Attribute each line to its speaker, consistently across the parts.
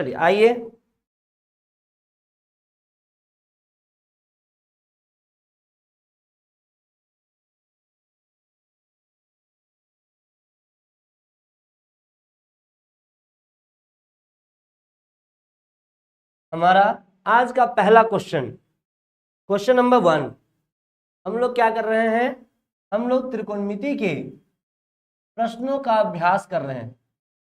Speaker 1: चलिए आइए हमारा आज का पहला क्वेश्चन नंबर 1। हम लोग क्या कर रहे हैं, हम लोग त्रिकोणमिति के प्रश्नों का अभ्यास कर रहे हैं।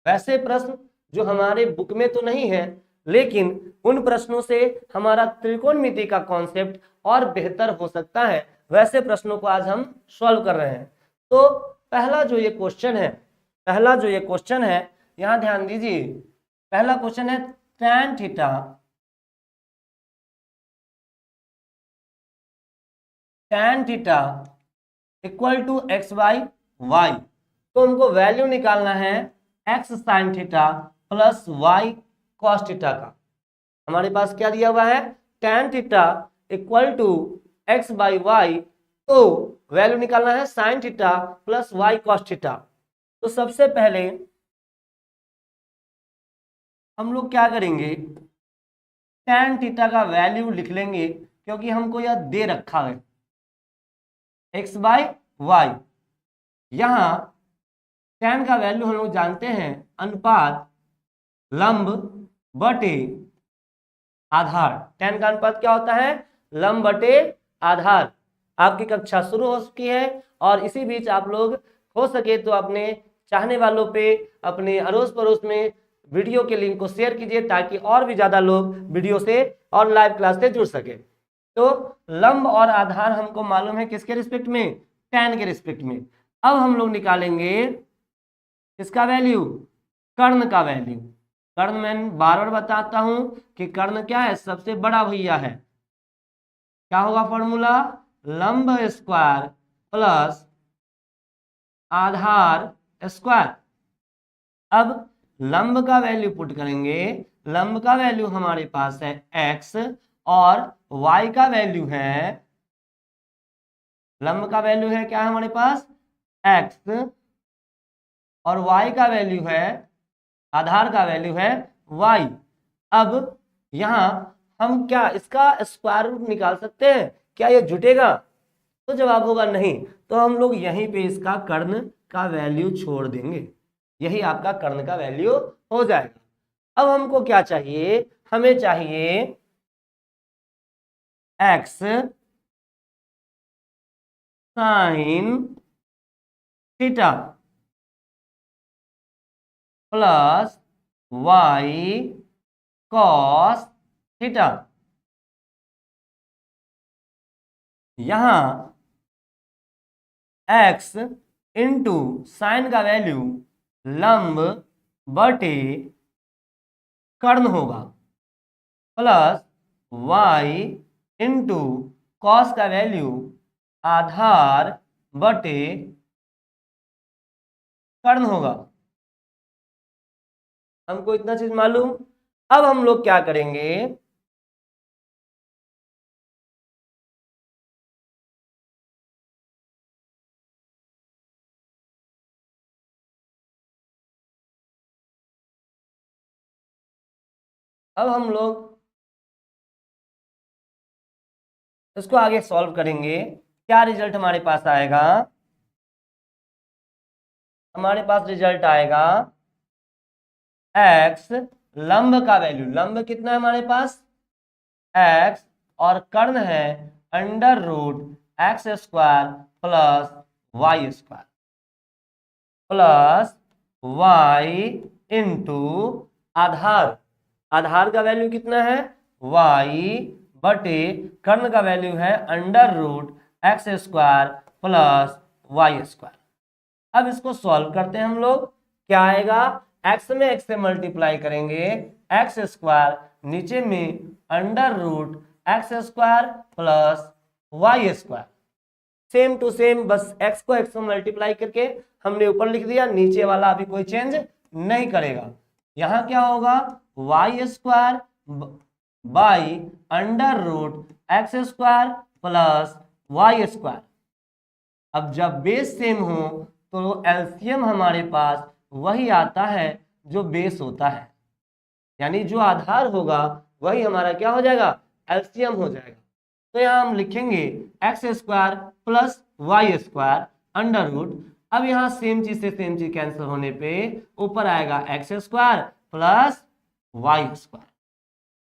Speaker 1: वैसे प्रश्न जो हमारे बुक में तो नहीं है, लेकिन उन प्रश्नों से हमारा त्रिकोणमिति का कॉन्सेप्ट और बेहतर हो सकता है, वैसे प्रश्नों को आज हम सॉल्व कर रहे हैं। तो पहला जो ये क्वेश्चन है यहां ध्यान दीजिए। पहला क्वेश्चन है tan theta equal to x by y. तो हमको वैल्यू निकालना है x sine theta plus Y cos theta का। हमारे पास क्या दिया हुआ है, tan theta equal to x by y, तो वैल्यू निकालना है sine theta plus Y cos theta. तो सबसे पहले हम लोग क्या करेंगे, tan थीटा का वैल्यू लिख लेंगे, क्योंकि हमको यह दे रखा है एक्स बाई वाई। यहां tan का वैल्यू हम लोग जानते हैं अनुपात लंब बटे आधार। tan का अनुपात क्या होता है, लंब बटे आधार। आपकी कक्षा शुरू हो चुकी है और इसी बीच आप लोग हो सके तो अपने चाहने वालों पे, अपने अड़ोस पड़ोस में वीडियो के लिंक को शेयर कीजिए, ताकि और भी ज्यादा लोग वीडियो से और लाइव क्लास से जुड़ सके। तो लंब और आधार हमको मालूम है किसके रिस्पेक्ट में, tan के रिस्पेक्ट में। अब हम लोग निकालेंगे इसका वैल्यू, कर्ण का वैल्यू। कर्ण मैं बार बार बताता हूं कि कर्ण क्या है, सबसे बड़ा भैया है। क्या होगा फॉर्मूला, लंब स्क्वायर प्लस आधार स्क्वायर। अब लंब का वैल्यू पुट करेंगे, लंब का वैल्यू हमारे पास है x और y का वैल्यू है, लंब का वैल्यू है क्या हमारे पास x और y का वैल्यू है, आधार का वैल्यू है y। अब यहां हम क्या इसका स्क्वायर रूट निकाल सकते हैं, क्या ये जुटेगा? तो जवाब होगा नहीं। तो हम लोग यहीं पे इसका कर्ण का वैल्यू छोड़ देंगे, यही आपका कर्ण का वैल्यू हो जाएगा। अब हमको क्या चाहिए, हमें चाहिए x sign theta plus y cos theta. यहां x इंटू साइन का वैल्यू लंब बटे कर्ण होगा, प्लस y इंटू कॉस का वैल्यू आधार बटे कर्ण होगा। हमको इतना चीज मालूम। अब हम लोग क्या करेंगे, अब हम लोग इसको आगे सॉल्व करेंगे। क्या रिजल्ट हमारे पास आएगा, हमारे पास रिजल्ट आएगा x लंब का वैल्यू, लंब कितना है हमारे पास x, और कर्ण है under root x square plus Y square plus y into आधार। आधार का वैल्यू कितना है y बटे कर्ण का वैल्यू है under root x square plus Y square. अब इसको सॉल्व करते हैं हम लोग। क्या आएगा, x में x से मल्टीप्लाई करेंगे एक्स स्क्वायर, नीचे में under root x square plus Y square. Same to same, बस x को x से मल्टीप्लाई करके हमने ऊपर लिख दिया, नीचे वाला अभी कोई चेंज नहीं करेगा। यहां क्या होगा, y square by under root x square plus Y square. अब जब बेस सेम हो तो एलसीएम हमारे पास वही आता है जो बेस होता है। यानी जो आधार होगा वही हमारा क्या हो जाएगा, एलसीएम हो जाएगा। तो यहाँ हम लिखेंगे x square plus Y square under root. अब यहाँ सेम चीज से सेम चीज कैंसिल होने पे ऊपर आएगा x square plus Y square.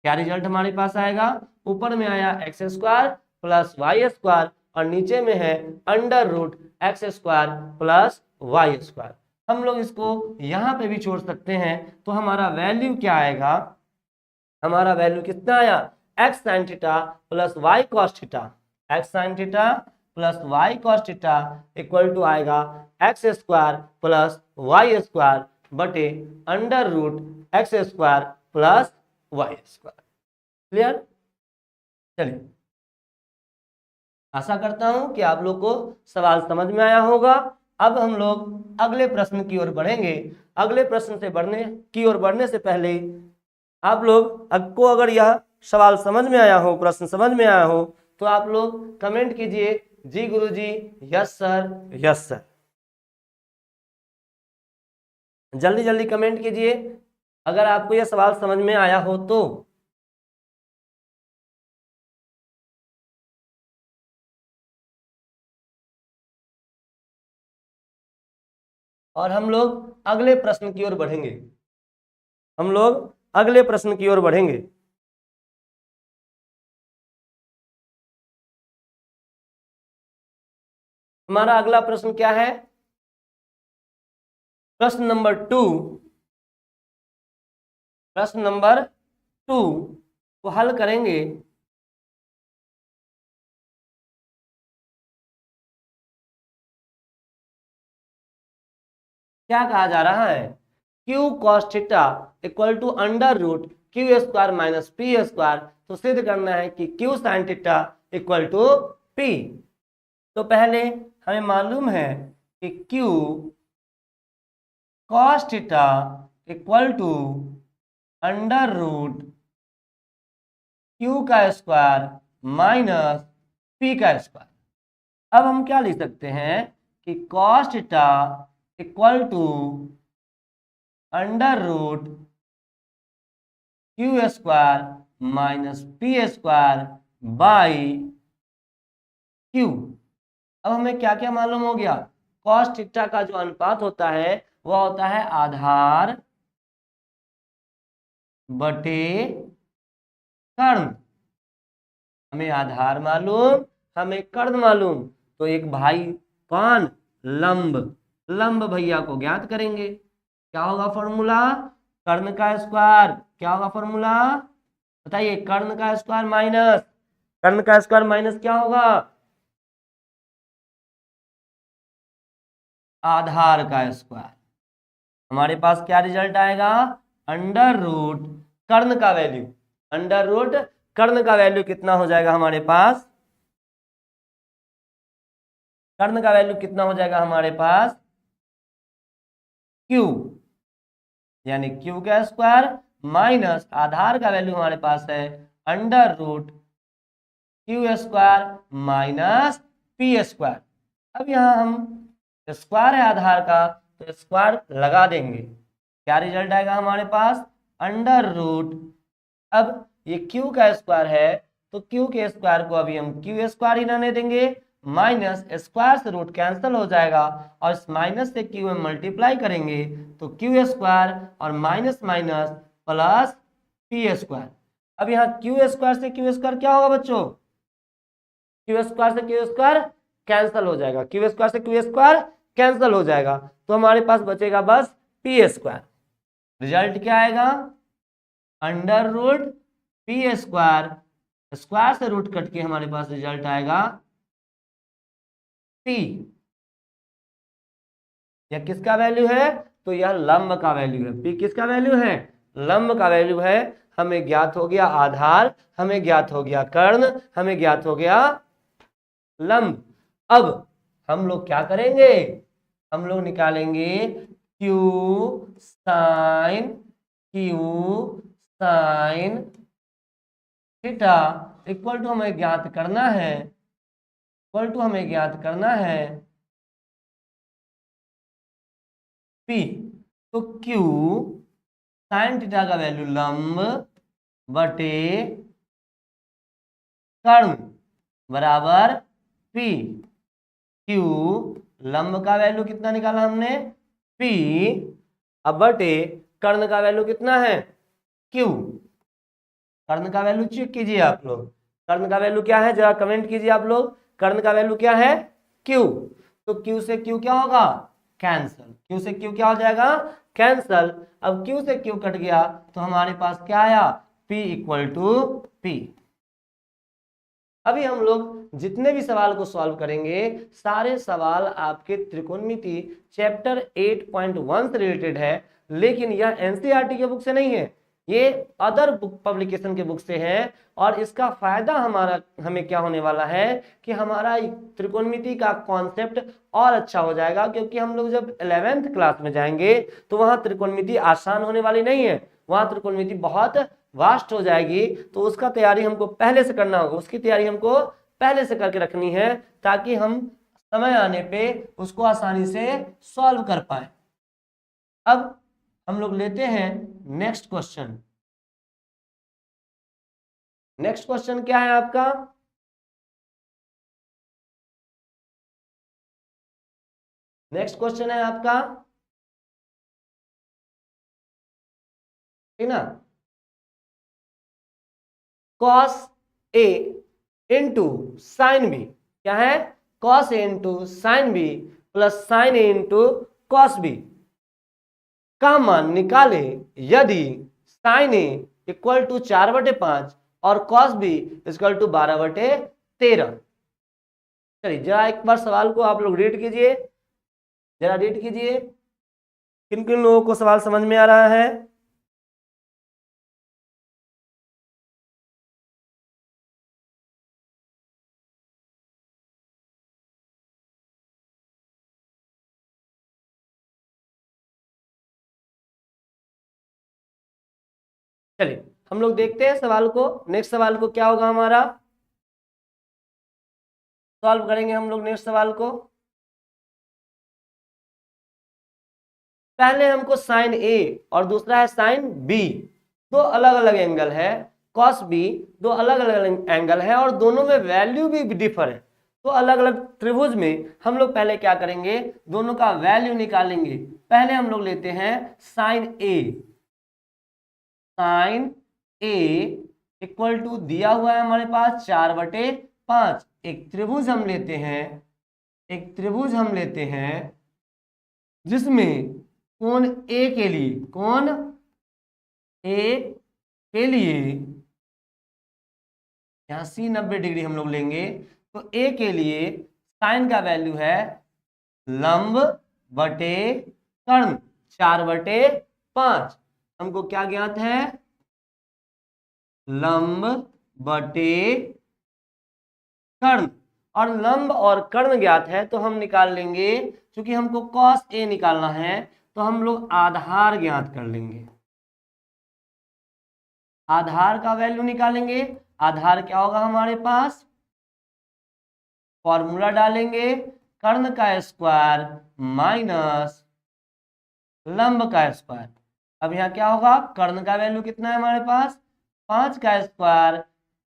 Speaker 1: क्या रिजल्ट हमारे पास आएगा, ऊपर में आया x square plus Y square और नीचे में है under root x square plus Y square. हम लोग इसको यहाँ पे भी छोड़ सकते हैं, तो हमारा वैल्यू क्या आएगा, हमारा वैल्यू कितना आया, X sine theta plus Y cos theta, X sine theta plus Y cos theta equal to आएगा x square plus Y square बटे under root x square plus Y square. Clear? चलिए, आशा करता हूं कि आप लोग को सवाल समझ में आया होगा। अब हम लोग अगले प्रश्न की ओर बढ़ेंगे। अगले प्रश्न से बढ़ने से पहले आप लोग को अगर यह सवाल समझ में आया हो, प्रश्न समझ में आया हो, तो आप लोग कमेंट कीजिए, जी गुरुजी, यस सर, यस सर। जल्दी जल्दी कमेंट कीजिए अगर आपको यह सवाल समझ में आया हो तो। और हम लोग अगले प्रश्न की ओर बढ़ेंगे, हम लोग अगले प्रश्न की ओर बढ़ेंगे। हमारा अगला प्रश्न क्या है, प्रश्न नंबर 2, प्रश्न नंबर 2 को हल करेंगे। क्या कहा जा रहा है, q cos theta equal to under root q square minus p square. तो सिद्ध करना है कि q sine theta equal to p. तो पहले हमें मालूम है कि q cos theta equal to under root q का स्क्वायर माइनस पी का स्क्वायर। अब हम क्या लिख सकते हैं कि cos theta equal to under root q square minus p square by q. अब हमें क्या क्या मालूम हो गया, कॉस थीटा का जो अनुपात होता है वह होता है आधार बटे कर्ण। हमें आधार मालूम, हमें कर्ण मालूम, तो एक भाई कौन, लंब, लंब भैया को ज्ञात करेंगे। क्या होगा फॉर्मूला, कर्ण का स्क्वायर, क्या होगा फॉर्मूला बताइए, कर्ण का स्क्वायर माइनस, कर्ण का स्क्वायर माइनस क्या होगा, आधार का स्क्वायर। हमारे पास क्या रिजल्ट आएगा, अंडर रूट कर्ण का वैल्यू, अंडर रूट कर्ण का वैल्यू कितना हो जाएगा हमारे पास, कर्ण का वैल्यू कितना हो जाएगा हमारे पास, क्यू, यानी क्यू का स्क्वायर माइनस आधार का वैल्यू हमारे पास है under root q square minus p square. अब यहाँ हम स्क्वायर है आधार का तो स्क्वायर लगा देंगे, क्या रिजल्ट आएगा हमारे पास, अंडर रूट, अब ये क्यू का स्क्वायर है तो क्यू के स्क्वायर को अभी हम क्यू स्क्वायर ही रहने देंगे, माइनस स्क्वायर से रूट कैंसिल हो जाएगा और इस माइनस से क्यू में मल्टीप्लाई करेंगे तो क्यू स्क्वायर और minus minus plus P square. अब यहाँ क्यू स्क्वायर से क्यू स्क्वायर क्या होगा बच्चों, क्यू स्क्वायर से क्यू स्क्वायर कैंसिल हो जाएगा, क्यू स्क्वायर से क्यू स्क्वायर कैंसिल हो जाएगा, तो हमारे पास बचेगा बस पी स्क्वायर। रिजल्ट क्या आएगा, under root p square, square से रूट कट के हमारे पास रिजल्ट आएगा पी। यह किसका वैल्यू है, तो यह लंब का वैल्यू है, पी किसका वैल्यू है, लंब का वैल्यू है। हमें ज्ञात हो गया आधार, हमें ज्ञात हो गया कर्ण, हमें ज्ञात हो गया लंब। अब हम लोग क्या करेंगे, हम लोग निकालेंगे q sine, q sine theta equal to हमें ज्ञात करना है, इक्वल टू हमें ज्ञात करना है पी। तो क्यू साइन थीटा का वैल्यू लंब बटे कर्ण बराबर पी। क्यू लंब का वैल्यू कितना निकाला हमने पी, अब बटे कर्ण का वैल्यू कितना है क्यू। कर्ण का वैल्यू चेक कीजिए आप लोग, कर्ण का वैल्यू क्या है जरा कमेंट कीजिए आप लोग, कर्ण का वैल्यू क्या है क्यू। तो क्यू से क्यू क्या होगा कैंसल, क्यू से क्यू क्या हो जाएगा कैंसल। अब क्यू से क्यू कट गया तो हमारे पास क्या आया P इक्वल टू P। अभी हम लोग जितने भी सवाल को सॉल्व करेंगे सारे सवाल आपके त्रिकोणमिति चैप्टर 8.1 से रिलेटेड है, लेकिन यह एनसीईआरटी के बुक से नहीं है, ये अदर बुक पब्लिकेशन के बुक से है। और इसका फायदा हमें क्या होने वाला है कि हमारा त्रिकोणमिति का कॉन्सेप्ट और अच्छा हो जाएगा, क्योंकि हम लोग जब 11th क्लास में जाएंगे तो वहां त्रिकोणमिति आसान होने वाली नहीं है, वहां त्रिकोणमिति बहुत वास्ट हो जाएगी। तो उसका तैयारी हमको पहले से करना होगा, उसकी तैयारी हमको पहले से करके रखनी है, ताकि हम समय आने पे उसको आसानी से सॉल्व कर पाए। अब हम लोग लेते हैं नेक्स्ट क्वेश्चन। नेक्स्ट क्वेश्चन क्या है आपका, नेक्स्ट क्वेश्चन है आपका, ठीक ना, cos A into sine B, क्या है cos A into sine B plus sine A into cos B का मान निकाले यदि साइन A इक्वल टू 4/5 और कॉस बी इक्वल टू 12/13। चलिए जरा एक बार सवाल को आप लोग रीड कीजिए, जरा रीड कीजिए, किन किन लोगों को सवाल समझ में आ रहा है। चलिए हम लोग देखते हैं सवाल को, नेक्स्ट सवाल को क्या होगा हमारा, सॉल्व करेंगे हम लोग नेक्स्ट सवाल को। पहले हमको साइन ए और दूसरा है साइन बी, दो अलग अलग एंगल है, कॉस बी दो अलग अलग एंगल है और दोनों में वैल्यू भी डिफर है। तो अलग अलग त्रिभुज में हम लोग पहले क्या करेंगे, दोनों का वैल्यू निकालेंगे। पहले हम लोग लेते हैं sine A, sine A equal to दिया हुआ है हमारे पास 4/5। एक त्रिभुज हम लेते हैं, एक त्रिभुज हम लेते हैं जिसमें कोण ए के लिए, कोण ए के लिए यहाँ सी 90 डिग्री हम लोग लेंगे, तो ए के लिए साइन का वैल्यू है लंब बटे कर्ण 4/5। हमको क्या ज्ञात है लंब बटे कर्ण, और लंब और कर्ण ज्ञात है तो हम निकाल लेंगे, क्योंकि हमको cos A निकालना है तो हम लोग आधार ज्ञात कर लेंगे, आधार का वैल्यू निकालेंगे। आधार क्या होगा हमारे पास, फॉर्मूला डालेंगे कर्ण का स्क्वायर माइनस लंब का स्क्वायर। अब यहाँ क्या होगा, कर्ण का वैल्यू कितना है हमारे पास 5 का स्क्वायर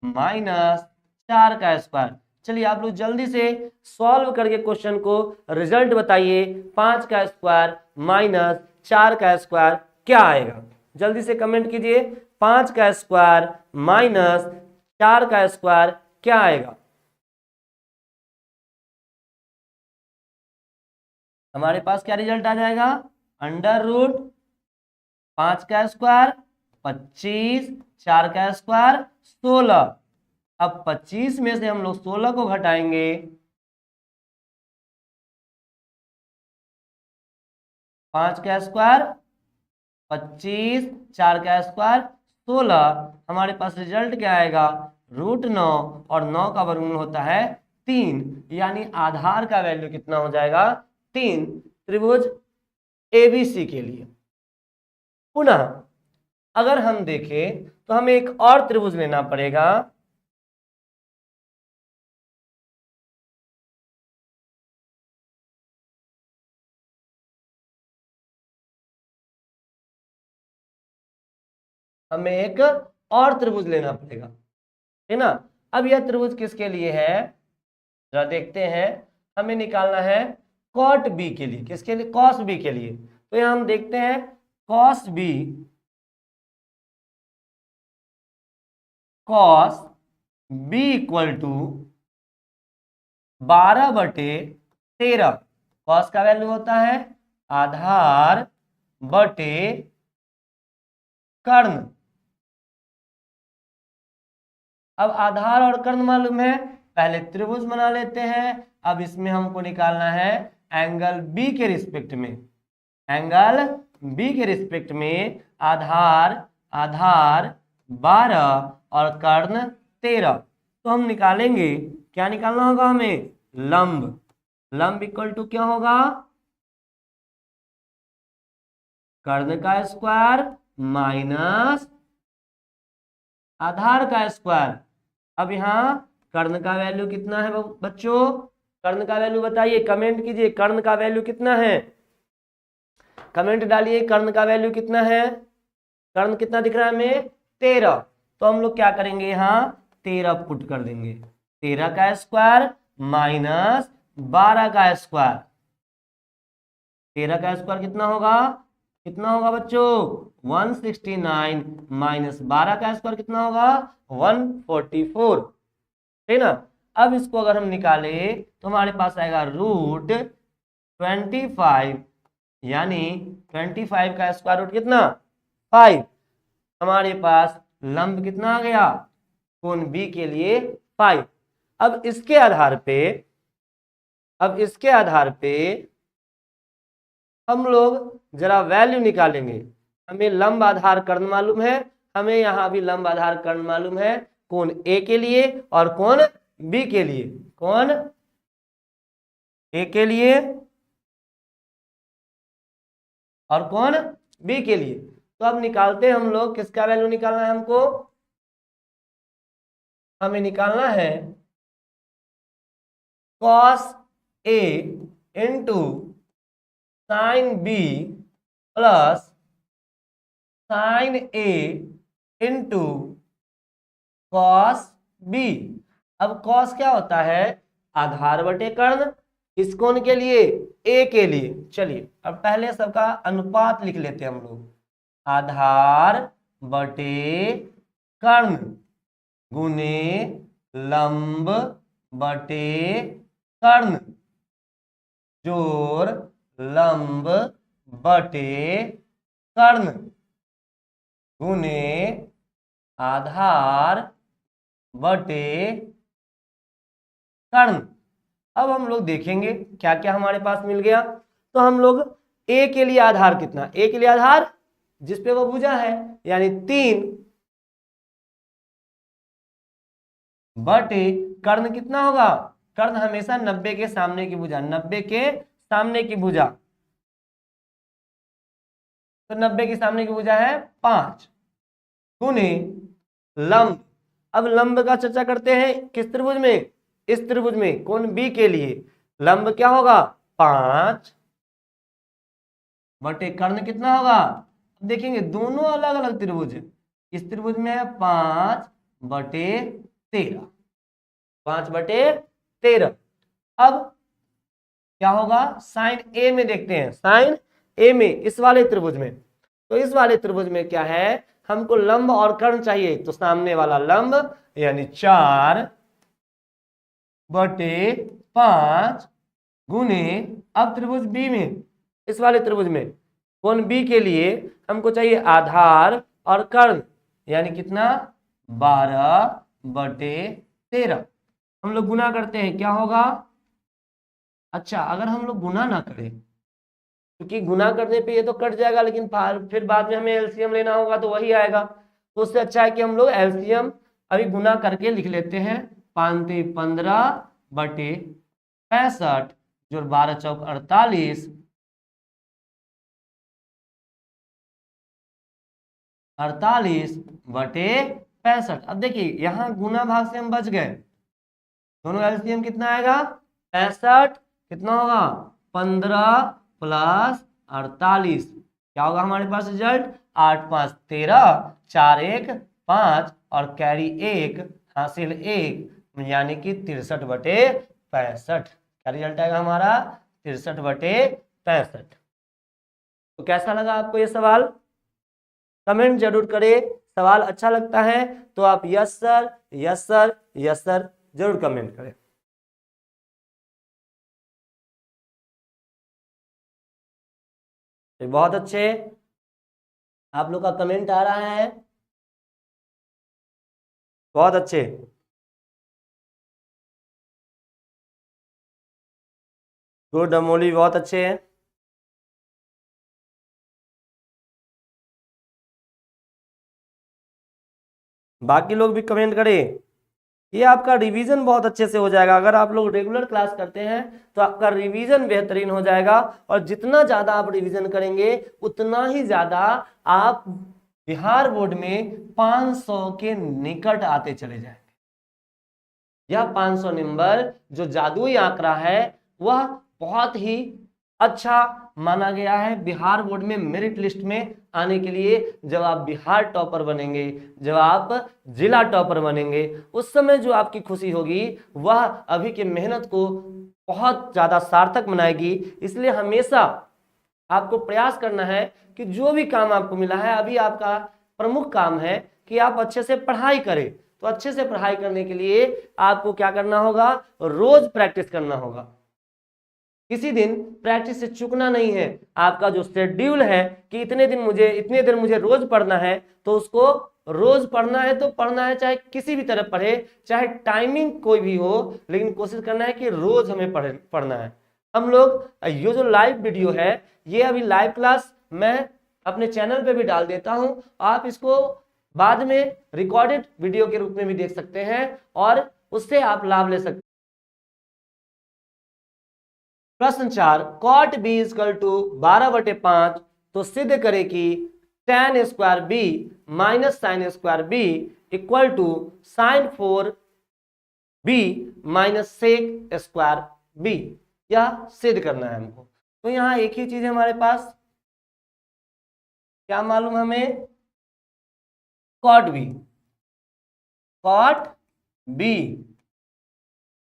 Speaker 1: माइनस 4 का स्क्वायर। चलिए आप लोग जल्दी से सॉल्व करके क्वेश्चन को रिजल्ट बताइए, 5 का स्क्वायर माइनस 4 का स्क्वायर क्या आएगा, जल्दी से कमेंट कीजिए। 5 का स्क्वायर माइनस 4 का स्क्वायर क्या आएगा, हमारे पास क्या रिजल्ट आ जाएगा, अंडर रूट 5 का स्क्वायर 25, 4 का स्क्वायर 16। अब 25 में से हम लोग 16 को घटाएंगे, 5 का स्क्वायर 25, 4 का स्क्वायर 16, हमारे पास रिजल्ट क्या आएगा √9, और 9 का वर्गमूल होता है 3, यानी आधार का वैल्यू कितना हो जाएगा 3 त्रिभुज एबीसी के लिए। पुनः अगर हम देखें तो हमें एक और त्रिभुज लेना पड़ेगा, हमें एक और त्रिभुज लेना पड़ेगा, है ना। अब यह त्रिभुज किसके लिए है, जरा देखते हैं। हमें निकालना है कॉट बी के लिए, किसके लिए, कॉस बी के लिए। तो यहां हम देखते हैं cos B, cos B equal to 12/13। Cos का वैल्यू होता है आधार बटे कर्ण। अब आधार और कर्ण मालूम है, पहले त्रिभुज बना लेते हैं। अब इसमें हमको निकालना है एंगल बी के रिस्पेक्ट में, एंगल बी के रिस्पेक्ट में आधार 12 और कर्ण 13। तो हम निकालेंगे, क्या निकालना होगा हमें, लंब। लंब इक्वल टू क्या होगा, कर्ण का स्क्वायर माइनस आधार का स्क्वायर। अब यहाँ कर्ण का वैल्यू कितना है बच्चों, कर्ण का वैल्यू बताइए, कमेंट कीजिए, कर्ण का वैल्यू कितना है, कमेंट डालिए कर्ण का वैल्यू कितना है। कर्ण कितना दिख रहा है हमें, 13। तो हम लोग क्या करेंगे, यहाँ 13 पुट कर देंगे, 13 का स्क्वायर माइनस 12 का स्क्वायर। 13 का स्क्वायर कितना होगा, कितना होगा बच्चों, 169 माइनस 12 का स्क्वायर कितना होगा, 144, है ना। अब इसको अगर हम निकाले तो हमारे पास आएगा √25, यानी 25 का स्क्वायर रूट कितना, 5। हमारे पास लंब कितना आ गया, कोण बी के लिए 5। अब इसके आधार पे हम लोग जरा वैल्यू निकालेंगे। हमें लंब आधार कर्ण मालूम है, हमें यहां भी लंब आधार कर्ण मालूम है, कोण ए के लिए और कोण बी के लिए, कोण ए के लिए और कोण बी के लिए। तो अब निकालते हैं हम लोग, किसका वैल्यू निकालना है हमको, हमें निकालना है cos A into sine B plus sine A into cos B. अब कॉस क्या होता है, आधार बटे कर्ण, इस कोण के लिए, ए के लिए। चलिए अब पहले सबका अनुपात लिख लेते हैं हम लोग, आधार बटे कर्ण गुने लंब बटे कर्ण जोड़ लंब बटे कर्ण गुने आधार बटे कर्ण। अब हम लोग देखेंगे क्या क्या हमारे पास मिल गया। तो हम लोग ए के लिए आधार कितना, ए के लिए आधार जिस पे वो भुजा है, यानी 3 बटे कर्ण कितना होगा, कर्ण हमेशा 90 के सामने की भुजा, 90 के सामने की भुजा, तो 90 के सामने की भुजा है 5 गुने लंब। अब लंब का चर्चा करते हैं किस त्रिभुज में, इस त्रिभुज में कोण बी के लिए लंब क्या होगा 5 बटे कर्ण कितना होगा। अब देखेंगे दोनों अलग अलग त्रिभुज, इस त्रिभुज में है 5/13, 5/13। अब क्या होगा, साइन ए में देखते हैं, साइन ए में इस वाले त्रिभुज में। तो इस वाले त्रिभुज में क्या है, हमको लंब और कर्ण चाहिए, तो सामने वाला लंब यानी 4/5 गुने, अब त्रिभुज बी में, इस वाले त्रिभुज में कोण बी के लिए हमको चाहिए आधार और कर्ण, यानी कितना 12/13। हम लोग गुना करते हैं, क्या होगा, अच्छा अगर हम लोग गुना ना करें, क्योंकि गुना करने पे ये तो कट जाएगा, लेकिन फिर बाद में हमें एलसीएम लेना होगा तो वही आएगा। तो उससे अच्छा है कि हम लोग एलसीएम अभी गुना करके लिख लेते हैं। 5×15/65 जो 12×4 48, 48/65। अब देखिए यहाँ गुना भाग से हम बच गए, दोनों एलसीएम कितना आएगा 65, कितना होगा 15 + 48, क्या होगा हमारे पास रिजल्ट 8 5 13, 4 1 5 और कैरी 1 हासिल 1 यानी कि 63/65। क्या रिजल्ट आएगा हमारा? 63/65। तो कैसा लगा आपको ये सवाल? कमेंट जरूर करें। सवाल अच्छा लगता है तो आप yes sir, yes sir, yes sir जरूर कमेंट करें। तो बहुत अच्छे, आप लोग का कमेंट आ रहा है, बहुत अच्छे। गुड अमोली, बहुत अच्छे हैं। बाकी लोग भी कमेंट करें। ये आपका रिवीजन बहुत अच्छे से हो जाएगा। अगर आप लोग रेगुलर क्लास करते हैं तो आपका रिवीजन बेहतरीन हो जाएगा, और जितना ज़्यादा आप रिवीजन करेंगे उतना ही ज़्यादा आप बिहार बोर्ड में 500 के निकट आते चले जाएंगे। यह 500 नंबर जो जादुई आंकड़ा है वह बहुत ही अच्छा माना गया है बिहार बोर्ड में मेरिट लिस्ट में आने के लिए। जब आप बिहार टॉपर बनेंगे, जब आप जिला टॉपर बनेंगे, उस समय जो आपकी खुशी होगी वह अभी के मेहनत को बहुत ज्यादा सार्थक बनाएगी। इसलिए हमेशा आपको प्रयास करना है कि जो भी काम आपको मिला है, अभी आपका प्रमुख काम है कि आप अच्छे से पढ़ाई करें। तो अच्छे से पढ़ाई करने के लिए आपको क्या करना होगा? रोज प्रैक्टिस करना होगा। किसी दिन प्रैक्टिस से चूकना नहीं है। आपका जो शेड्यूल है कि इतने देर मुझे रोज पढ़ना है, तो उसको रोज पढ़ना है तो पढ़ना है, चाहे किसी भी तरह पढ़े, चाहे टाइमिंग कोई भी हो, लेकिन कोशिश करना है कि रोज हमें पढ़ना है। हम लोग ये जो लाइव वीडियो है, ये अभी लाइव क्लास मैं अपने चैनल पे भी डाल देता हूं। आप इसको बाद में रिकॉर्डेड वीडियो के रूप में भी देख सकते हैं और उससे आप लाभ ले सकते हैं। प्रश्न 4, कॉट बी इजकल टू 12/5, तो सिद्ध करें कि tan square B minus sine square B equal to sine 4b minus sec square B. यह सिद्ध करना है हमको। तो यहां एक ही चीज है हमारे पास, क्या मालूम हमें? Cot B, cot B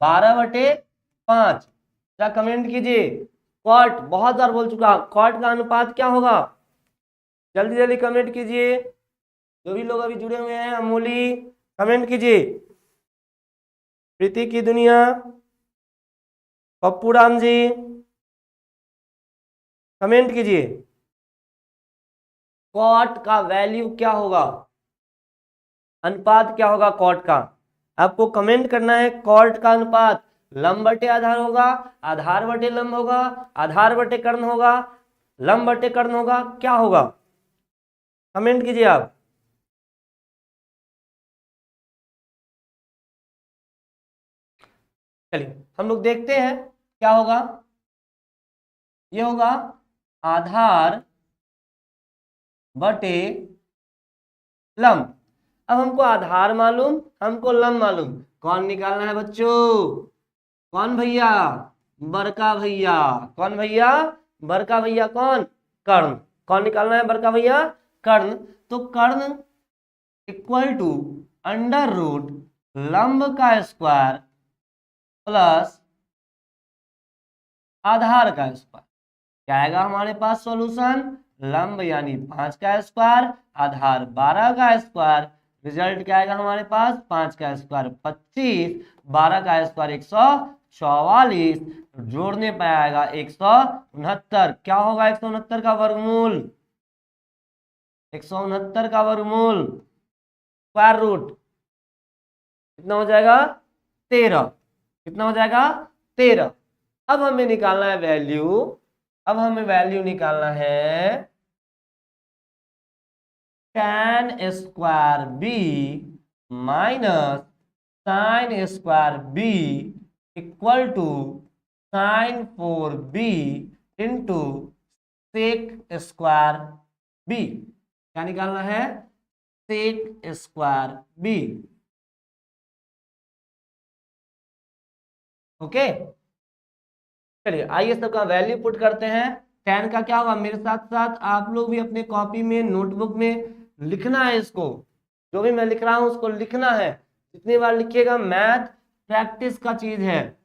Speaker 1: 12/5। क्या कमेंट कीजिए? कॉट, बहुत बार बोल चुका, कॉट का अनुपात क्या होगा? जल्दी जल्दी कमेंट कीजिए। जो भी लोग अभी जुड़े हुए हैं, अमोली कमेंट कीजिए, प्रीति की दुनिया, पप्पू राम जी कमेंट कीजिए। कॉट का वैल्यू क्या होगा? अनुपात क्या होगा कॉट का? आपको कमेंट करना है। कॉट का अनुपात लंब बटे आधार होगा, आधार बटे लंब होगा, आधार बटे कर्ण होगा, लंब बटे कर्ण होगा, क्या होगा? कमेंट कीजिए आप। चलिए हम लोग देखते हैं क्या होगा। ये होगा आधार बटे लंब। अब हमको आधार मालूम, हमको लंब मालूम, कौन निकालना है बच्चों? कौन भैया? बड़का भैया। कौन भैया? बड़का भैया। कौन? कर्ण। कौन निकालना है बड़का भैया? कर्ण। तो कर्ण इक्वल टू अंडर रूट लंब का स्क्वायर प्लस आधार का स्क्वायर। क्या आएगा हमारे पास सॉल्यूशन? लंब यानी 5 का स्क्वायर, आधार 12 का स्क्वायर, रिजल्ट क्या आएगा हमारे पास? 5 का स्क्वायर 25, 12 का स्क्वायर 144, जोड़ने पर आएगा 169। क्या होगा 169 का वर्गमूल? 169 का वर्गमूल स्क्वायर रूट कितना हो जाएगा? 13। कितना हो जाएगा? 13। अब हमें निकालना है वैल्यू, अब हमें वैल्यू निकालना है tan square B minus sine square B equal to sine 4b into sec square B. क्या निकालना है? सेक स्क्वायर बी। ओके, चलिए आइए सबका वैल्यू पुट करते हैं। 10 का क्या होगा, मेरे साथ साथ आप लोग भी अपने कॉपी में नोटबुक में लिखना है, इसको जो भी मैं लिख रहा हूं उसको लिखना है। जितनी बार लिखिएगा, मैथ प्रैक्टिस का चीज है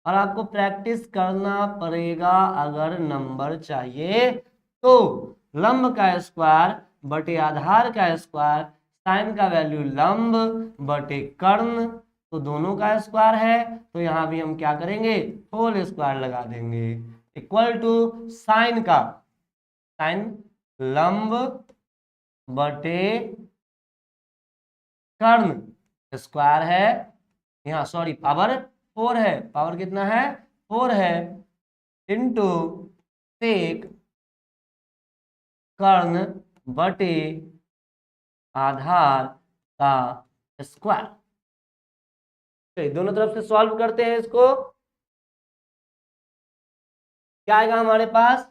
Speaker 1: और आपको प्रैक्टिस करना पड़ेगा अगर नंबर चाहिए तो। लंब का स्क्वायर बटे आधार का स्क्वायर, साइन का वैल्यू लंब बटे कर्ण, तो दोनों का स्क्वायर है, तो यहां भी हम क्या करेंगे, होल स्क्वायर लगा देंगे, इक्वल टू साइन का, साइन लंब बटे कर्ण स्क्वायर है, यहाँ सॉरी पावर 4 है, पावर कितना है 4 है, इंटू सेक कर्ण बटे आधार का स्क्वायर। दोनों तरफ से सॉल्व करते हैं इसको, क्या आएगा हमारे पास,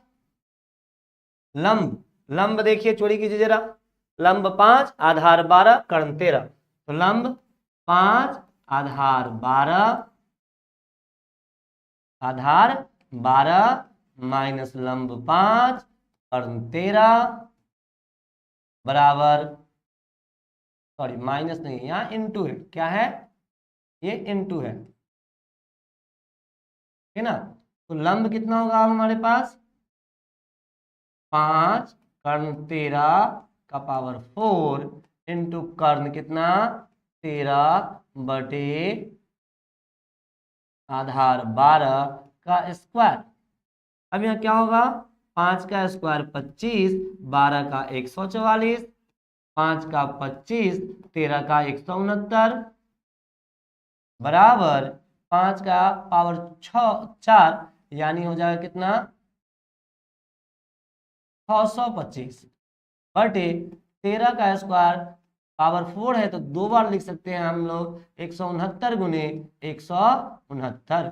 Speaker 1: लंब, लंब देखिए चोरी कीजिए जरा, लंब 5 आधार 12 कर्ण 13, तो लंब 5 आधार 12 आधार 12 माइनस लंब 5 कर्ण 13 बराबर, सॉरी माइनस नहीं है यहाँ, इनटू है, क्या है ये इनटू है, ठीक है ना। तो लंब कितना होगा हमारे पास 5 कर्ण 13 का पावर 4 इंटू कर्ण कितना 13 बटे आधार 12 का स्क्वायर। अब यहाँ क्या होगा, 5 का स्क्वायर 25, 12 का 144, 5 का 25, 13 का 169 बराबर 5 का पावर 4 यानी हो जाएगा कितना 625 बटे 13 का स्क्वायर पावर 4 है, तो 2 बार लिख सकते हैं हम लोग, 169 गुने 169,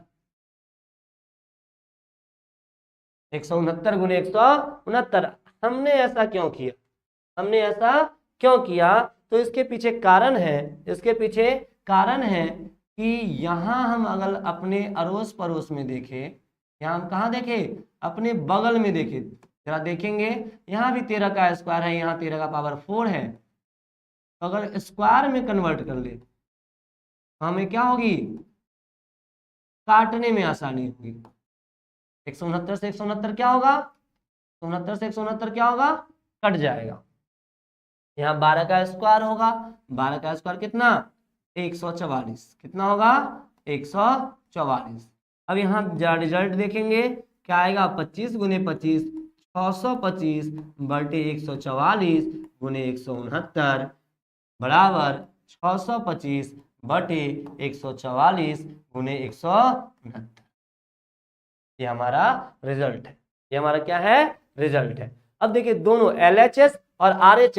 Speaker 1: 169 गुने 169। हमने ऐसा क्यों किया, हमने ऐसा क्यों किया, तो इसके पीछे कारण है, इसके पीछे कारण है कि यहाँ हम अगर अपने अड़ोस पड़ोस में देखें, यहाँ हम कहाँ देखें, अपने बगल में देखें, जरा देखेंगे यहाँ भी 13 का स्क्वायर है, यहाँ 13 का पावर 4 है, तो अगर स्क्वायर में कन्वर्ट कर ले हमें क्या होगी, काटने में आसानी होगी। 169 से 169 क्या होगा, 169 से 169 क्या होगा, कट जाएगा। यहाँ 12 का स्क्वायर होगा, 12 का स्क्वायर कितना 144, कितना होगा 144। अब यहाँ रिजल्ट देखेंगे क्या आएगा, 25 गुने 25 625 बटे 144 गुने 169 बराबर 625 बटे 144 गुने 169। ये हमारा रिजल्ट है, ये हमारा क्या है रिजल्ट है। अब देखिए दोनों LHS और RHS